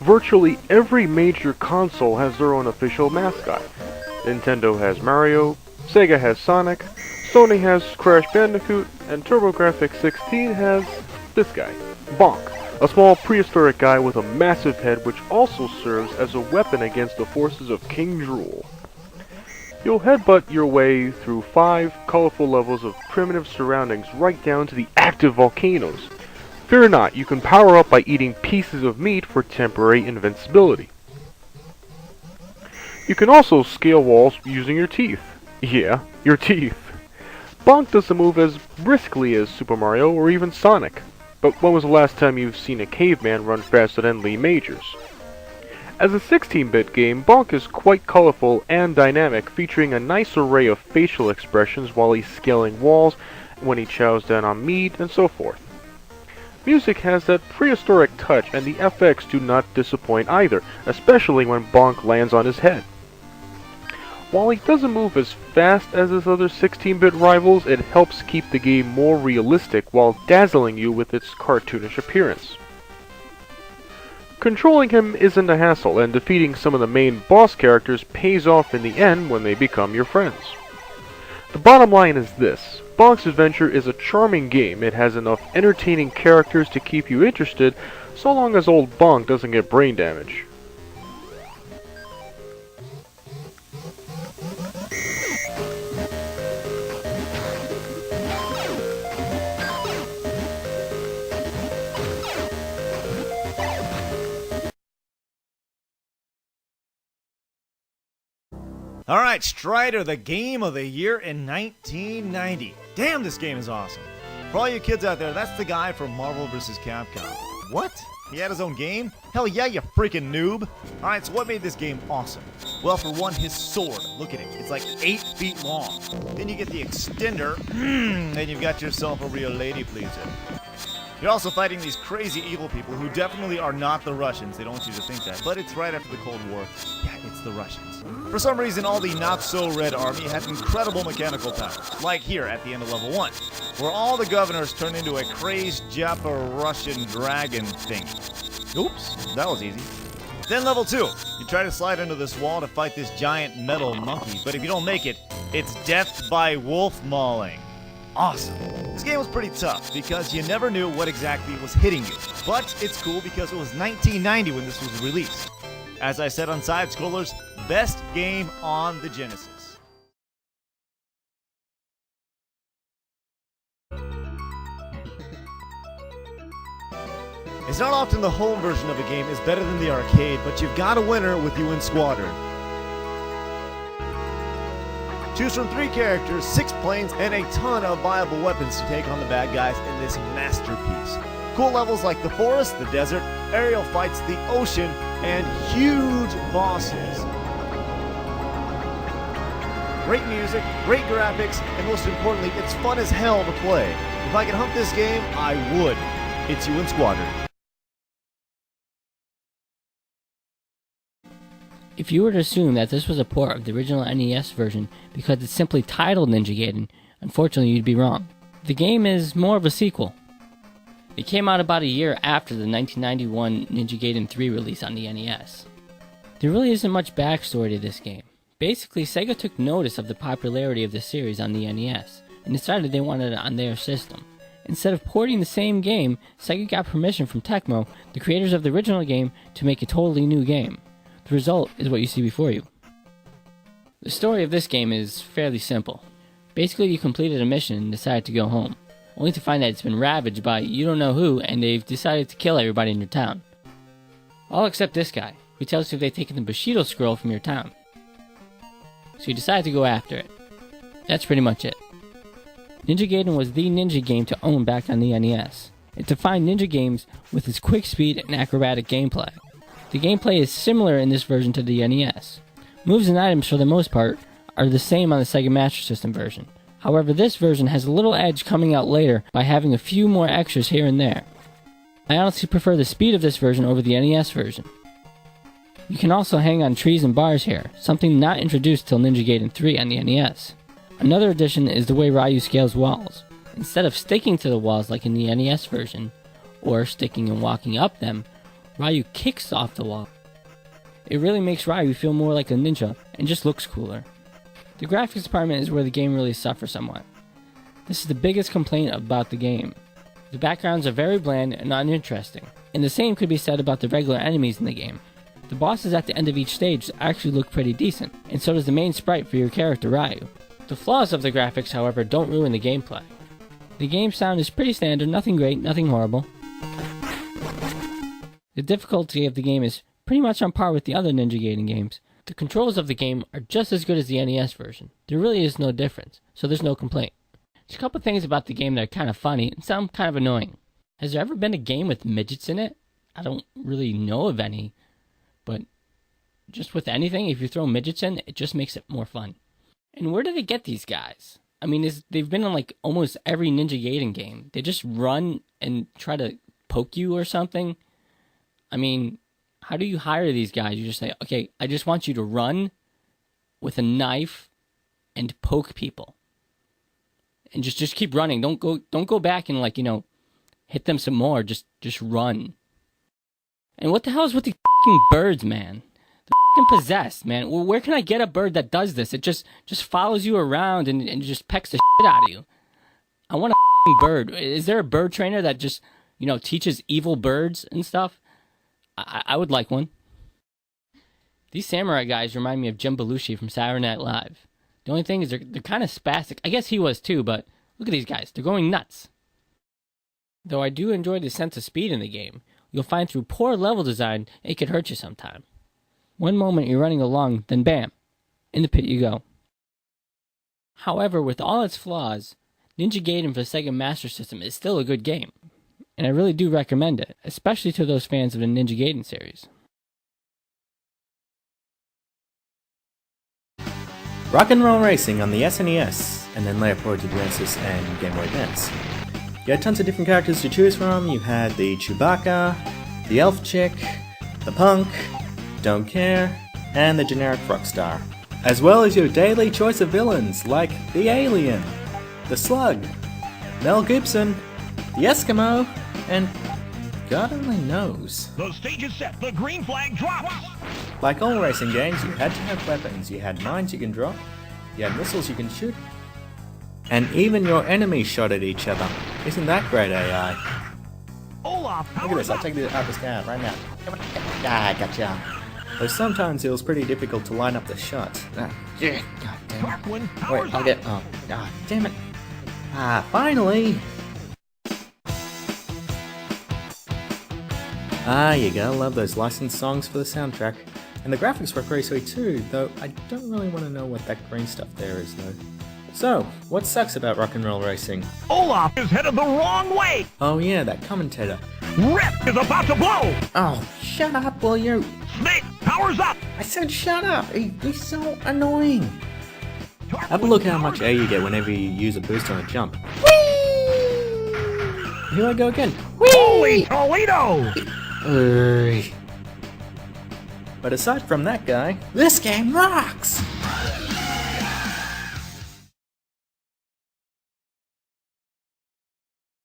Virtually every major console has their own official mascot. Nintendo has Mario, Sega has Sonic, Sony has Crash Bandicoot, and TurboGrafx-16 has this guy, Bonk, a small prehistoric guy with a massive head which also serves as a weapon against the forces of King Drool. You'll headbutt your way through 5 colorful levels of primitive surroundings right down to the active volcanoes. Fear not, you can power up by eating pieces of meat for temporary invincibility. You can also scale walls using your teeth. Yeah, your teeth. Bonk doesn't move as briskly as Super Mario or even Sonic. But when was the last time you've seen a caveman run faster than Lee Majors? As a 16-bit game, Bonk is quite colorful and dynamic, featuring a nice array of facial expressions while he's scaling walls, when he chows down on meat, and so forth. Music has that prehistoric touch, and the FX do not disappoint either, especially when Bonk lands on his head. While he doesn't move as fast as his other 16-bit rivals, it helps keep the game more realistic while dazzling you with its cartoonish appearance. Controlling him isn't a hassle, and defeating some of the main boss characters pays off in the end when they become your friends. The bottom line is this: Bonk's Adventure is a charming game. It has enough entertaining characters to keep you interested, so long as old Bonk doesn't get brain damage. Alright, Strider, the game of the year in 1990. Damn, this game is awesome. For all you kids out there, that's the guy from Marvel vs. Capcom. What? He had his own game? Hell yeah, you freaking noob! Alright, so what made this game awesome? Well, for one, his sword. Look at it. It's like 8 feet long. Then you get the extender, and you've got yourself a real lady pleaser. You're also fighting these crazy evil people who definitely are not the Russians. They don't want you to think that, but it's right after the Cold War. Yeah, it's the Russians. For some reason, all the not-so-red army has incredible mechanical powers, like here at the end of level 1, where all the governors turn into a crazed Japa-Russian dragon thing. Oops, that was easy. Then level 2, you try to slide under this wall to fight this giant metal monkey, but if you don't make it, it's death by wolf mauling. Awesome. This game was pretty tough because you never knew what exactly was hitting you. But it's cool because it was 1990 when this was released. As I said on Side Scrollers, best game on the Genesis. It's not often the home version of a game is better than the arcade, but you've got a winner with UN Squadron. Choose from 3 characters, 6 planes, and a ton of viable weapons to take on the bad guys in this masterpiece. Cool levels like the forest, the desert, aerial fights, the ocean, and huge bosses. Great music, great graphics, and most importantly, it's fun as hell to play. If I could hunt this game, I would. It's UN Squadron. If you were to assume that this was a port of the original NES version because it's simply titled Ninja Gaiden, unfortunately you'd be wrong. The game is more of a sequel. It came out about a year after the 1991 Ninja Gaiden 3 release on the NES. There really isn't much backstory to this game. Basically, Sega took notice of the popularity of the series on the NES and decided they wanted it on their system. Instead of porting the same game, Sega got permission from Tecmo, the creators of the original game, to make a totally new game. The result is what you see before you. The story of this game is fairly simple. Basically, you completed a mission and decided to go home, only to find that it's been ravaged by you don't know who, and they've decided to kill everybody in your town. All except this guy, who tells you they've taken the Bushido scroll from your town. So you decide to go after it. That's pretty much it. Ninja Gaiden was the ninja game to own back on the NES. It defined ninja games with its quick speed and acrobatic gameplay. The gameplay is similar in this version to the NES. Moves and items, for the most part, are the same on the Sega Master System version. However, this version has a little edge coming out later by having a few more extras here and there. I honestly prefer the speed of this version over the NES version. You can also hang on trees and bars here, something not introduced till Ninja Gaiden 3 on the NES. Another addition is the way Ryu scales walls. Instead of sticking to the walls like in the NES version, or sticking and walking up them, Ryu kicks off the wall. It really makes Ryu feel more like a ninja and just looks cooler. The graphics department is where the game really suffers somewhat. This is the biggest complaint about the game. The backgrounds are very bland and uninteresting, and the same could be said about the regular enemies in the game. The bosses at the end of each stage actually look pretty decent, and so does the main sprite for your character Ryu. The flaws of the graphics, however, don't ruin the gameplay. The game sound is pretty standard, nothing great, nothing horrible. The difficulty of the game is pretty much on par with the other Ninja Gaiden games. The controls of the game are just as good as the NES version. There really is no difference, so there's no complaint. There's a couple things about the game that are kind of funny and some kind of annoying. Has there ever been a game with midgets in it? I don't really know of any, but just with anything, if you throw midgets in, it just makes it more fun. And where do they get these guys? I mean, they've been in like almost every Ninja Gaiden game. They just run and try to poke you or something. I mean, how do you hire these guys? You just say, okay, I just want you to run with a knife and poke people. And just keep running. Don't go back and like, hit them some more. Just run. And what the hell is with these fucking birds, man? They're fucking possessed, man. Well, where can I get a bird that does this? It just follows you around and just pecks the shit out of you. I want a fucking bird. Is there a bird trainer that just, teaches evil birds and stuff? I would like one. These samurai guys remind me of Jim Belushi from Saturday Night Live. The only thing is they're kind of spastic. I guess he was too, but look at these guys. They're going nuts. Though I do enjoy the sense of speed in the game, you'll find through poor level design, it could hurt you sometime. One moment you're running along, then bam, in the pit you go. However, with all its flaws, Ninja Gaiden for the Sega Master System is still a good game. And I really do recommend it, especially to those fans of the Ninja Gaiden series. Rock'n'Roll Racing on the SNES, and then later ported to Genesis and Game Boy Advance. You had tons of different characters to choose from. You had the Chewbacca, the Elf Chick, the Punk, Don't Care, and the generic Rockstar. As well as your daily choice of villains like the Alien, the Slug, Mel Gibson, the Eskimo, and God only knows. The stage is set. The green flag drops. Like all racing games, you had to have weapons. You had mines you can drop, you had missiles you can shoot, and even your enemies shot at each other. Isn't that great AI? Olaf, Look at this, I'll take this out the sky right now. Ah, gotcha. Though sometimes it was pretty difficult to line up the shots. God damn it. Tarquin, Wait, powers I'll up. get. Oh, god damn it. Ah, finally! Ah, you gotta love those licensed songs for the soundtrack. And the graphics were pretty sweet too, though I don't really want to know what that green stuff there is though. So, what sucks about Rock'n'Roll Racing? Olaf is headed the wrong way. Oh yeah, that commentator. Rip is about to blow. Oh, shut up, will you? Snake, powers up. I said shut up! He's so annoying! Tarquin, Have a look how much powers air you get whenever you use a boost on a jump. Whee! Here I go again. Holy Toledo! But aside from that guy, this game rocks!